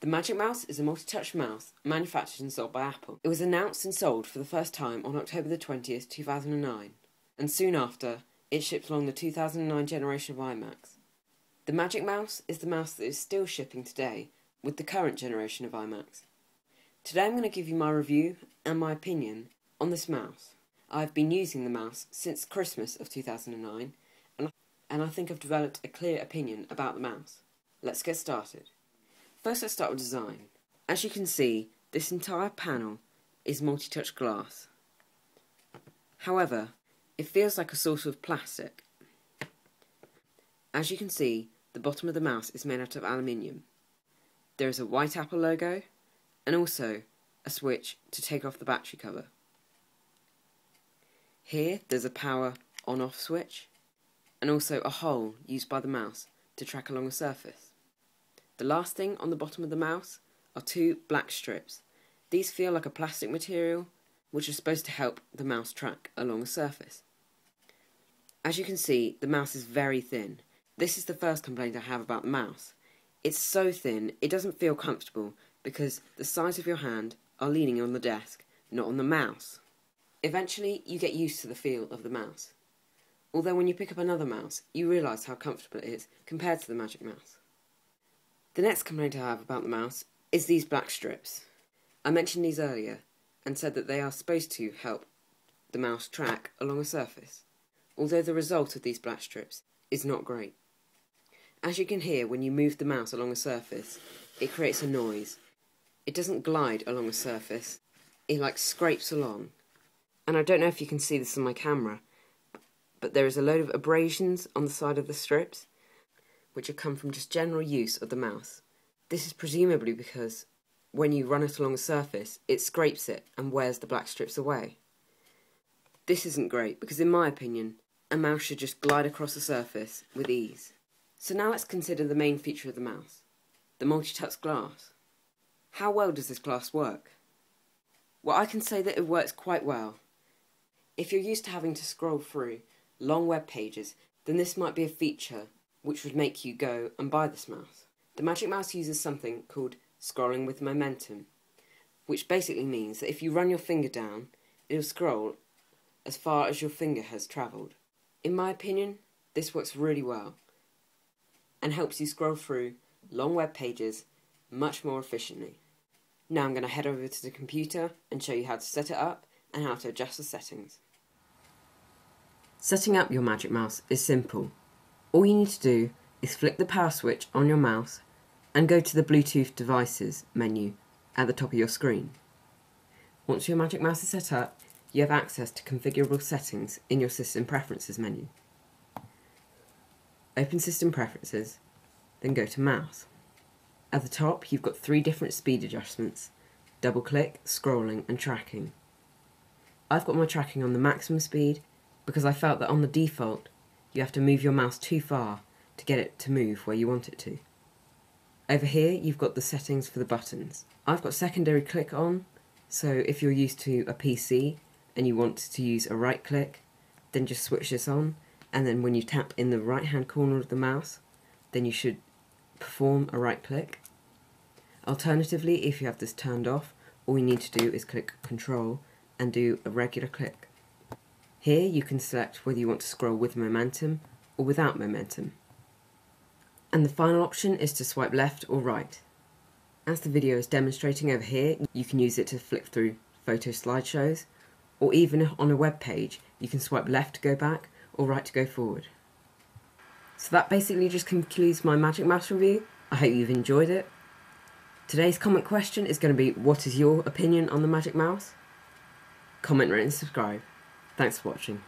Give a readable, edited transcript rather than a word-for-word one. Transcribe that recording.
The Magic Mouse is a multi-touch mouse manufactured and sold by Apple. It was announced and sold for the first time on October the 20th, 2009, and soon after, it shipped along the 2009 generation of iMacs. The Magic Mouse is the mouse that is still shipping today with the current generation of iMacs. Today I'm going to give you my review and my opinion on this mouse. I've been using the mouse since Christmas of 2009, and I think I've developed a clear opinion about the mouse. Let's get started. First, let's start with design. As you can see, this entire panel is multi-touch glass. However, it feels like a sort of plastic. As you can see, the bottom of the mouse is made out of aluminium. There is a white Apple logo, and also a switch to take off the battery cover. Here, there's a power on-off switch, and also a hole used by the mouse to track along a surface. The last thing on the bottom of the mouse are two black strips. These feel like a plastic material, which is supposed to help the mouse track along a surface. As you can see, the mouse is very thin. This is the first complaint I have about the mouse. It's so thin, it doesn't feel comfortable because the sides of your hand are leaning on the desk, not on the mouse. Eventually, you get used to the feel of the mouse. Although when you pick up another mouse, you realise how comfortable it is compared to the Magic Mouse. The next complaint I have about the mouse is these black strips. I mentioned these earlier and said that they are supposed to help the mouse track along a surface, although the result of these black strips is not great. As you can hear, when you move the mouse along a surface, it creates a noise. It doesn't glide along a surface, it scrapes along. And I don't know if you can see this on my camera, but there is a load of abrasions on the side of the strips, which have come from just general use of the mouse. This is presumably because when you run it along a surface, it scrapes it and wears the black strips away. This isn't great because, in my opinion, a mouse should just glide across a surface with ease. So now let's consider the main feature of the mouse, the multi-touch glass. How well does this glass work? Well, I can say that it works quite well. If you're used to having to scroll through long web pages, then this might be a feature which would make you go and buy this mouse. The Magic Mouse uses something called scrolling with momentum, which basically means that if you run your finger down, it'll scroll as far as your finger has travelled. In my opinion, this works really well and helps you scroll through long web pages much more efficiently. Now I'm going to head over to the computer and show you how to set it up and how to adjust the settings. Setting up your Magic Mouse is simple. All you need to do is flick the power switch on your mouse and go to the Bluetooth devices menu at the top of your screen. Once your Magic Mouse is set up, you have access to configurable settings in your System Preferences menu. Open System Preferences, then go to Mouse. At the top, you've got 3 different speed adjustments: double click, scrolling and tracking. I've got my tracking on the maximum speed because I felt that on the default you have to move your mouse too far to get it to move where you want it to. Over here you've got the settings for the buttons. I've got secondary click on, so if you're used to a PC and you want to use a right click, then just switch this on, and then when you tap in the right hand corner of the mouse, then you should perform a right click. Alternatively, if you have this turned off, all you need to do is click Control and do a regular click. Here you can select whether you want to scroll with momentum or without momentum. And the final option is to swipe left or right. As the video is demonstrating over here, you can use it to flick through photo slideshows, or even on a web page, you can swipe left to go back or right to go forward. So that basically just concludes my Magic Mouse review. I hope you've enjoyed it. Today's comment question is going to be, what is your opinion on the Magic Mouse? Comment, rate and subscribe. Thanks for watching.